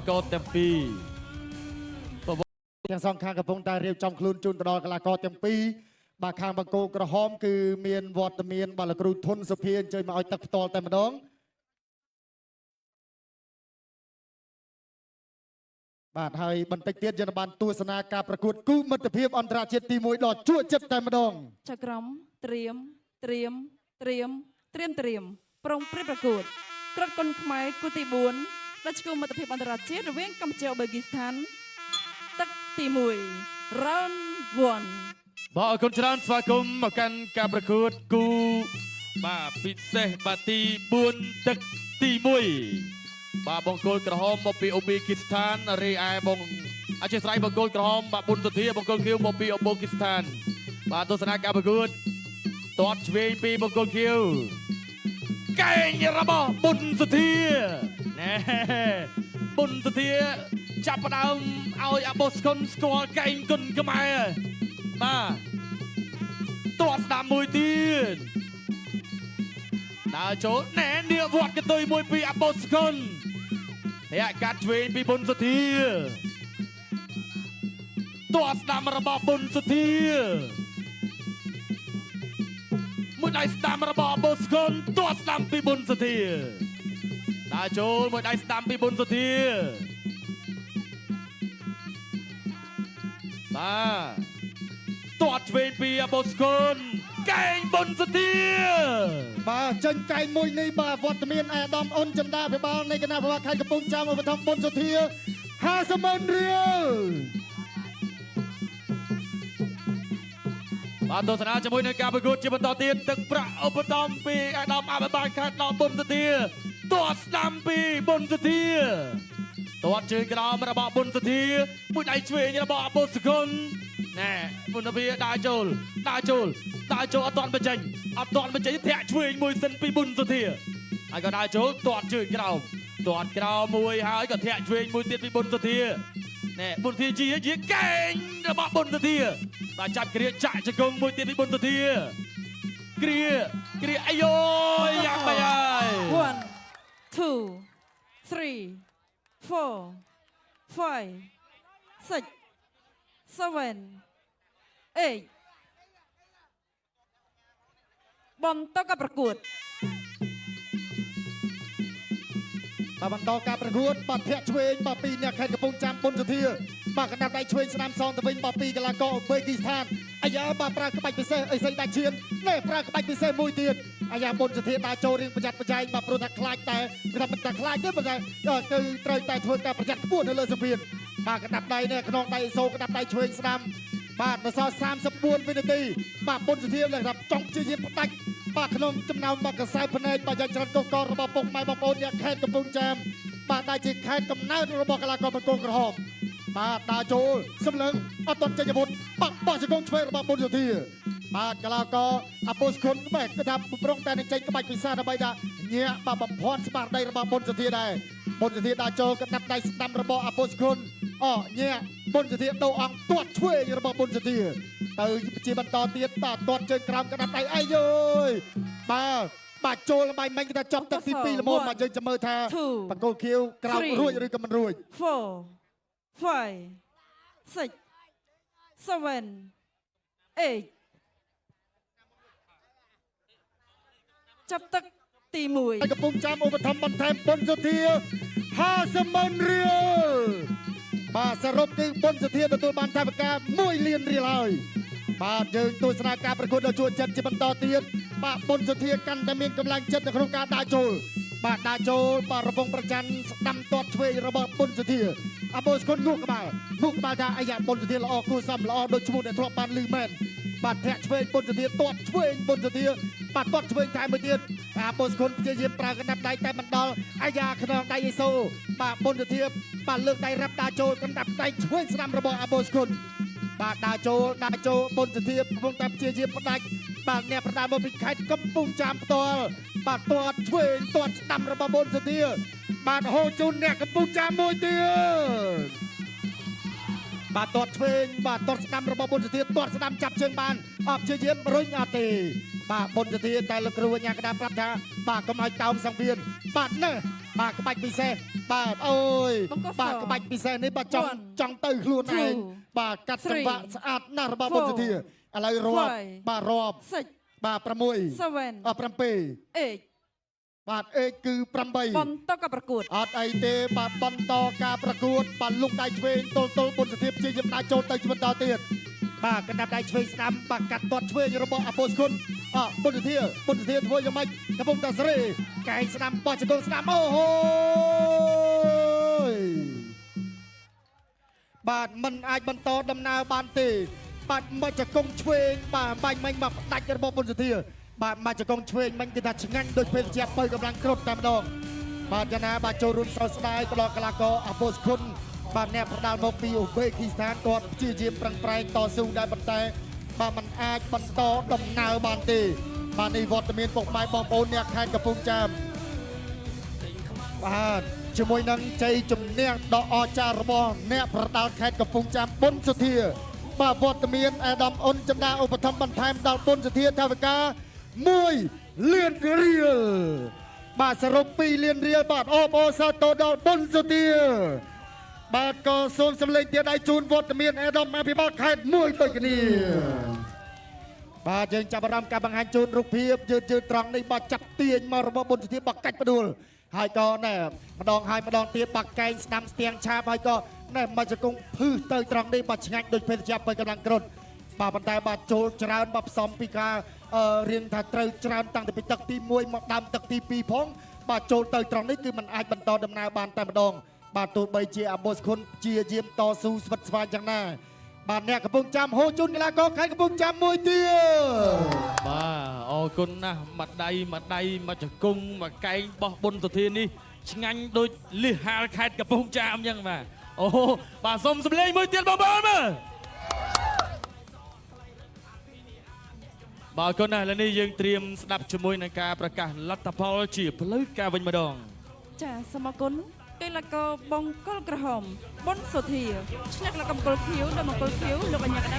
ករទាំងពីរទាំងសងខាងកំពុងតែរៀបចំខ្លួនជូនទៅដល់កីឡាករទាំងពីរបាទខាងបង្គោលក្រហមគឺមានវត្តមានបាទលោកគ្រូធុនសុភាអញ្ជើញមកឲ្យទឹកផ្ទាល់តែម្ដងបាទហើយបន្តិចទៀតយើងបានទស្សនាការប្រកួតគូមិត្តភាពអន្តរជាតិទី1ដ៏ជក់ចិត្តតែម្ដងចក្រមត្រៀមប្រុងព្រៀបប្រកួតក្រិតគុនខ្មែរគូទី4ដែលឈ្មោះមិត្តភាពអន្តរជាតិរវាងកម្ពុជាអ៊ុបេគីស្ថានទឹកទី1 round 1បាទអរគុណច្រើនស្វាគមន៍មកកាន់ការប្រកួតគូបាទពិសេសបាទទី4ទឹកទី1បាទបង្គោលក្រហមមកពីអ៊ុបេគីស្ថានរីឯបងអធិស្ឋានបង្គោលក្រហមបាទប៊ុនសុធាបង្គោលខៀវមកពីអ៊ុបេគីស្ថានបាទទស្សនាការប្រកួតទាត់ឆ្វេងពីបង្គោលខៀវកែងរបស់ប៊ុនសុធាណែប៊ុនសុធាចាប់ផ្ដើមឲ្យអាបូស្គុនស្គាល់កែងគុនខ្មែរបាទទាត់ស្ដាំមួយទៀតដើរចូលណែនាវត្តកតុយមួយពីអាបូស្គុនតែកាត់ឆ្វេងពីប៊ុនសុធាទាត់ស្ដាំរបស់ប៊ុនសុធាមួយដៃស្ដាំរបស់អាបូស្គុនទាត់ស្ដាំពីប៊ុនសុធាដើរចូលមួយដៃស្ដាំពីប៊ុនសុធាបាទទាត់ឆ្វេងពីអាបូស្គុនកែងប៊ុនសុធាបាទចេញកែងមួយនេះបាទវត្តមានអាដាមអ៊ុនចន្ទាភិបាលនៃគណៈភិបាលខេត្តកំពង់ចាមឧបត្ថម្ភប៊ុនសុធា50,000រៀលបាទទស្សនាជាមួយនឹងការប្រកួតជាបន្តទៀតទឹកប្រាក់ឧបត្ថម្ភពីអាដាមអភិបាលខេត្តដល់ប៊ុនសុធាទាត់ស្ដាំពីប៊ុនសុធាទាត់ជើងក្រោមរបស់ប៊ុនសុធាមួយដៃឆ្វេងរបស់អាបូស្គុនណែប៊ុនសុធាដើរចូលអត់ទាន់បញ្ចេញធាក់ឆ្វេងមួយសិនពីប៊ុនសុធាហើយក៏ដើរចូលទាត់ជើងក្រោមមួយហើយក៏ធាក់ឆ្វេងមួយទៀតពីប៊ុនសុធាណែប៊ុនសុធាជាកែងរបស់ប៊ុនសុធាបាទចាប់គ្រាចាក់ជង្គង់មួយទៀតពីប៊ុនសុធាគ្រាអាយយយ៉ាងម៉េចហើយ 1 2 3 4 5 6 7 8បន្តការប្រកួតបាទបន្តការប្រកួតបាទធាក់ឆ្វេងបាទពីអ្នកខេត្តកំពង់ចាមប៊ុនសុធាបាទកណ្ដាប់ដៃឆ្វេងស្ដាំសងទៅវិញបាទពីកីឡាករអ៊ុបេគីស្ថានអាយ៉ាបាទប្រើក្បាច់ពិសេសអីសីដាច់ឈៀនណែប្រើក្បាច់ពិសេសមួយទៀតអាយ៉ាប៊ុនសុធាដើរចូលរៀងប្រយ័ត្នប្រយែងបាទព្រោះថាខ្លាចតែគាត់មិនតែខ្លាចទេប៉ុន្តែគឺត្រូវតែធ្វើការប្រយ័ត្នខ្ពស់នៅលើសភានបាទកណ្ដាប់ដៃនេះក្នុងដៃសូកណ្ដាប់ដៃឆ្វេងស្ដាំបាទនៅសល់34វិនាទីបាទប៊ុនសុធាឡើងថាចង់ព្យាយាមផ្ដាច់បាទក្នុងចំណោមបាទកសែភ្នែកបាទយ៉ាងច្រើនកុសកលរបស់ពុកម៉ែបងប្អូនអ្នកខេត្តកំពង់ចាមបាទដែលជាខេត្តកំណើតរបស់កីឡាករបង្គោលក្រហមបាទដើរចូលសម្លឹងអត់ទាន់ចេញអាវុធបាក់បោះជង្គង់ឆ្វេងរបស់ប៊ុនសុធាបាទកីឡាករអាពូស្គុនបែរគឺថាប្រងតែនឹងចេញក្បាច់ពិសាដើម្បីថាញាក់បាទបំផន់ស្មារតីរបស់ប៊ុនសុធាដែរប៊ុនសុធាដើរចូលកណ្ដាប់ដៃស្ដាំរបស់អាពូស្គុនញាក់ប៊ុនសុធាដូរអង្គទាត់ឆ្វេងរបស់ប៊ុនសុធាទៅជាបន្តទៀតបាទទាត់ជើងក្រោមកណ្ដាប់ដៃអាយយយបាទចូលបាយមិញគេថាចប់ទឹកទី2ល្មមបាទយើងចាំមើលថាបង្គោលខៀវក្រោករួចឬក៏មិនរួច4 5 6 7 8ចាប់ទឹកទី1កំពុងចាំឧបត្ថម្ភបន្ថែមប៊ុនសុធា50,000រៀលបាទសរុបគឺប៊ុនសុធាទទួលបានថវិកា1លានរៀលហើយបាទយើងទស្សនាការប្រកួតដ៏ជក់ចិត្តជាបន្តទៀតបាទប៊ុនសុធាកាន់តែមានកម្លាំងចិត្តនៅក្នុងការដើរចូលបាទដើរចូលបាទរវងប្រច័ណ្ឌស្ដាំទាត់ឆ្វេងរបស់ប៊ុនសុធាអាបូស្គុនងក់ក្បាលថាអាយ៉ាប៊ុនសុធាល្អគួរសមល្អដូចឈ្មោះដែលធ្លាប់បានឮមែនបាទធាក់ឆ្វេងប៊ុនសុធាទាត់ឆ្វេងប៊ុនសុធាបាទទាត់ឆ្វេងតែមួយទៀតអាបូស្គុនព្យាយាមប្រើកណ្ដាប់ដៃតែមិនដល់អាយ៉ាក្នុងដៃអេសូបាទប៊ុនសុធាបាទលើកដៃរ៉ាប់ដើរចូលកណ្ដាប់ដៃឆ្វេងស្ដាំរបស់អាបូស្គុនបាទដើរចូលប៊ុនសុធាកំពុងតែព្យាយាមផ្ដាច់បាទអ្នកប្រដាល់មកពីខេត្តកំពង់ចាមផ្ទាល់បាទទាត់ឆ្វេងទាត់ស្ដាំរបស់ប៊ុនសុធាបាទហូរជូនអ្នកកំពង់ចាមមួយទៀតបាទទាត់ឆ្វេងបាទទាត់ស្ដាំរបស់ប៊ុនសុធាទាត់ស្ដាំចាប់ជើងបានអត់ព្យាយាមរុញអត់ទេបាទប៊ុនសុធាតែលោកគ្រូអាញាកដាប្រាប់ថាបាទកុំឲ្យតោងសង្វៀនបាទណែ បាទក្បាច់ពិសេសបាទអូយបាទក្បាច់ពិសេសនេះបាទចង់ទៅខ្លួនឯងបាទកាត់ចង្វាក់ស្អាតណាស់របស់បុត្រសធាឥឡូវរាប់បាទរាប់ 6 បាទ6 7 7 8 បាទអេកគឺ8 បន្តការប្រកួត អត់អីទេបាទបន្តការប្រកួតបាទលុកដៃឆ្វេងទល់បុត្រសធាព្យាយាមដាក់ចូលទៅជាបន្តទៀតបាទកណ្ដាប់ដៃឆ្វេងស្ដាំបាទកាត់ទាត់ឆ្វេងរបស់អពុសគុណបុត្រសធាធ្វើយ៉ាងម៉េចកំពុងតែសេរីកែងស្ដាំបោះចង្គង់ស្ដាំអូហូយបាទมันអាចបន្តដំណើរបានទេបាទមកចង្គង់ឆ្វេងបាទបាញ់មិញមកផ្ដាច់របស់បុត្រសធាបាទមកចង្គង់ឆ្វេងមិញគេថាឆ្ងាញ់ដូចពេលជាបើកម្លាំងគ្រុតតែម្ដងបាទយ៉ាងណាបាទចូលរួមសោកស្ដាយដល់កីឡាករអពុសគុណបាទអ្នកប្រដាល់មកពីឧបេគីស្ថានគាត់ព្យាយាមប្រឹងប្រែងតស៊ូដែរប៉ុន្តែបាទมันអាចបន្តដំណើរបានទេបាទនេះវត្តមានពុកម៉ែបងប្អូនអ្នកខេត្តកំពង់ចាមបាទជាមួយនឹងជ័យជំនះដ៏អស្ចារ្យរបស់អ្នកប្រដាល់ខេត្តកំពង់ចាមបុណ្យសុធាបាទវត្តមានអាដាមអ៊ុនចំណាឧបត្ថម្ភបន្ថែមដល់បុណ្យសុធាថាវិការ1 លានរៀលបាទសរុប2 លានរៀលបាទអបអរសាទរដល់បុណ្យសុធាបាទក៏សូមសម្លេងទៀតឲ្យជូនវត្តមានអាដាមអភិបាលខេត្តមួយដូចគ្នាបាទយើងចាប់អារម្មណ៍ការបង្ហាញជូនរូបភាពយឺតត្រង់នេះបាទចាប់ទាញមករបស់បុណ្យសុធាបាទកាច់ផ្ដួលហើយក៏ណែម្ដងហើយម្ដងទៀតបាក់កែងស្ដាំស្ទៀងឆាបហើយក៏ណែមកជង្គង់ភឺទៅត្រង់នេះបាទឆ្ងាញ់ដូចភេទជ្ជៈបើកម្លាំងគ្រុតបាទប៉ុន្តែបាទចូលច្រើនបាទផ្សំពីការរៀងថាត្រូវច្រើនតាំងពីទឹកទី1មកដើមទឹកទី2ផងបាទចូលទៅត្រង់នេះគឺมันអាចបន្តដំណើរបានតែម្ដងបាទទោះបីជាអបុសគុណជាយាមតស៊ូស្វិតស្វាញយ៉ាងណាបាទអ្នកកំពុងចាំហូជូនកីឡាករខេត្តកំពុងចាំមួយទៀតបាទអរគុណណាស់ម្ដាយមកចង្គង់មកកែងបោះបុណ្យសុធានេះឆ្ងាញ់ដូចលិះហាលខេត្តកំពង់ចាមអញ្ចឹងបាទអូបាទសូមសម្លេងមួយទៀតបងប្អូនមើលបាទអរគុណណាស់ឥឡូវនេះយើងត្រៀមស្ដាប់ជាមួយនឹងការប្រកាសលទ្ធផលជាផ្លូវការវិញម្ដង ចាសូមអរគុណកីឡាករបង្គោលក្រហមបុណ្យសុធាឈ្នះកីឡាករបង្គោលខៀវដោយបង្គោលខៀវលោកអញ្ញាកណ្ដាល